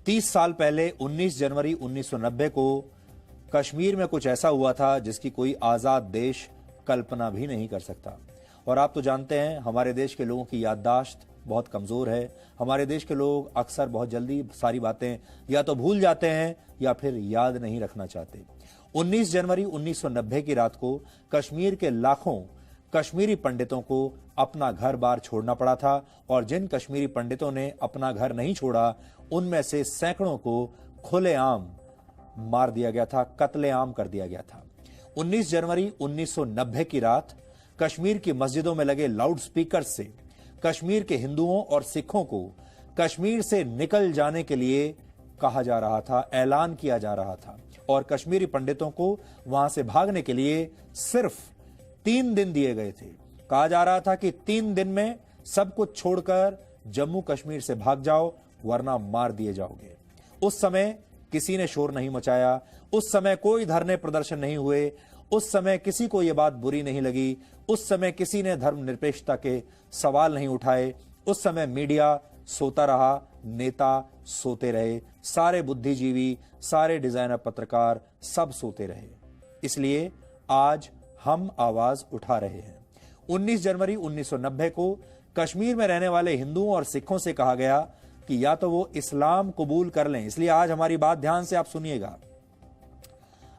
30 साल पहले 19 जनवरी 1990 को कश्मीर में कुछ ऐसा हुआ था जिसकी कोई आजाद देश कल्पना भी नहीं कर सकता। और आप तो जानते हैं हमारे देश के लोगों की याददाश्त बहुत कमजोर है। हमारे देश के लोग अक्सर बहुत जल्दी सारी बातें या तो भूल जाते हैं या फिर याद नहीं रखना चाहते। 19 जनवरी 1990 की रात को कश्मीर के लाखों कश्मीरी पंडितों को अपना घर बार छोड़ना पड़ा था और जिन कश्मीरी पंडितों ने अपना घर नहीं छोड़ा उनमें से सैकड़ों को खुलेआम मार दिया गया था, कत्लेआम कर दिया गया था। 19 जनवरी 1990 की रात कश्मीर की मस्जिदों में लगे लाउड स्पीकर से कश्मीर के हिंदुओं और सिखों को कश्मीर से निकल जाने के लिए कहा जा रहा था, ऐलान किया जा रहा था और कश्मीरी पंडितों को वहां से भागने के लिए सिर्फ 3 दिन दिए गए थे। कहा जा रहा था कि 3 दिन में सब कुछ छोड़कर जम्मू कश्मीर से भाग जाओ वरना मार दिए जाओगे। उस समय किसी ने शोर नहीं मचाया, उस समय कोई धरने प्रदर्शन नहीं हुए, उस समय किसी को यह बात बुरी नहीं लगी, उस समय किसी ने धर्मनिरपेक्षता के सवाल नहीं उठाए, उस समय मीडिया सोता रहा, नेता सोते रहे, सारे बुद्धिजीवी, सारे डिजाइनर, पत्रकार सब सोते रहे। इसलिए आज हम आवाज उठा रहे हैं। 19 जनवरी 1990 को कश्मीर में रहने वाले हिंदुओं और सिखों से कहा गया कि या तो वो इस्लाम कबूल कर लें। इसलिए आज हमारी बात ध्यान से आप सुनिएगा।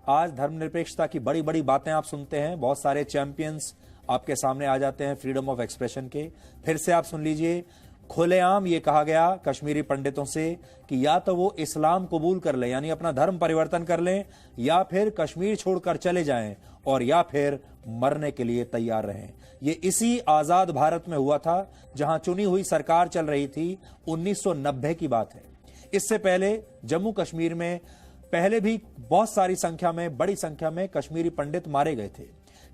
आज धर्मनिरपेक्षता की बड़ी बड़ी बातें आप सुनते हैं, बहुत सारे चैंपियंस आपके सामने आ जाते हैं फ्रीडम ऑफ एक्सप्रेशन के। फिर से आप सुन लीजिए, खुलेआम ये कहा गया कश्मीरी पंडितों से कि या तो वो इस्लाम कबूल कर लें यानी अपना धर्म परिवर्तन कर लें या फिर कश्मीर छोड़कर चले जाएं और या फिर मरने के लिए तैयार रहें। ये इसी आजाद भारत में हुआ था जहां चुनी हुई सरकार चल रही थी। 1990 की बात है। इससे पहले जम्मू कश्मीर में पहले भी बहुत सारी संख्या में, बड़ी संख्या में कश्मीरी पंडित मारे गए थे।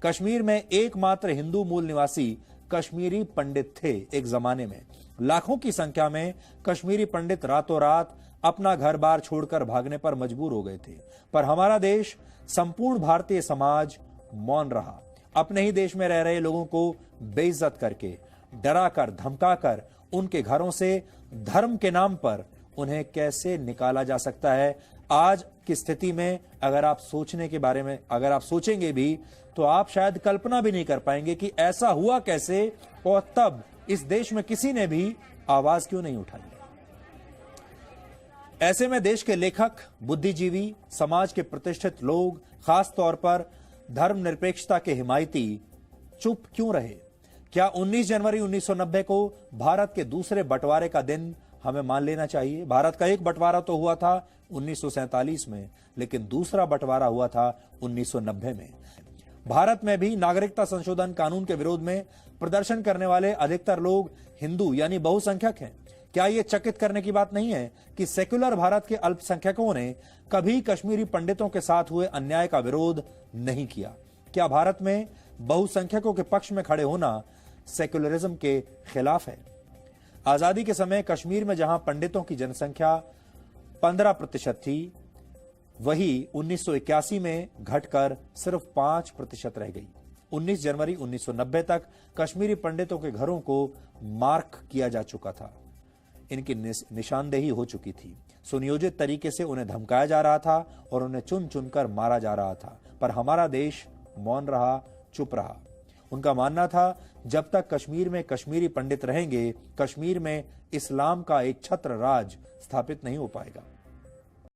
कश्मीर में एकमात्र हिंदू मूल निवासी कश्मीरी पंडित थे। एक जमाने में लाखों की संख्या में कश्मीरी पंडित रातों रात अपना घर बार छोड़कर भागने पर मजबूर हो गए थे। पर हमारा देश, संपूर्ण भारतीय समाज मौन रहा। अपने ही देश में रह रहे लोगों को बेइज्जत करके, डराकर, धमकाकर उनके घरों से धर्म के नाम पर उन्हें कैसे निकाला जा सकता है। आज की स्थिति में अगर आप सोचने के बारे में अगर आप सोचेंगे भी तो आप शायद कल्पना भी नहीं कर पाएंगे कि ऐसा हुआ कैसे और तब इस देश में किसी ने भी आवाज क्यों नहीं उठाई। ऐसे में देश के लेखक, बुद्धिजीवी, समाज के प्रतिष्ठित लोग, खास तौर पर धर्मनिरपेक्षता के हिमायती चुप क्यों रहे? क्या 19 जनवरी 1990 को भारत के दूसरे बंटवारे का दिन हमें मान लेना चाहिए? भारत का एक बंटवारा तो हुआ था 1947 में, लेकिन दूसरा बंटवारा हुआ था 1990 में। भारत में भी नागरिकता संशोधन कानून के विरोध में प्रदर्शन करने वाले अधिकतर लोग हिंदू यानी बहुसंख्यक हैं। क्या यह चकित करने की बात नहीं है कि सेक्युलर भारत के अल्पसंख्यकों ने कभी कश्मीरी पंडितों के साथ हुए अन्याय का विरोध नहीं किया? क्या भारत में बहुसंख्यकों के पक्ष में खड़े होना सेक्युलरिज्म के खिलाफ है? आजादी के समय कश्मीर में जहां पंडितों की जनसंख्या 15% थी, वही 1981 में घटकर सिर्फ 5% रह गई। 19 जनवरी 1990 तक कश्मीरी पंडितों के घरों को मार्क किया जा चुका था, इनकी निशानदेही हो चुकी थी। सुनियोजित तरीके से उन्हें धमकाया जा रहा था और उन्हें चुन चुनकर मारा जा रहा था। पर हमारा देश मौन रहा, चुप रहा। उनका मानना था जब तक कश्मीर में कश्मीरी पंडित रहेंगे, कश्मीर में इस्लाम का एक छत्र राज स्थापित नहीं हो पाएगा।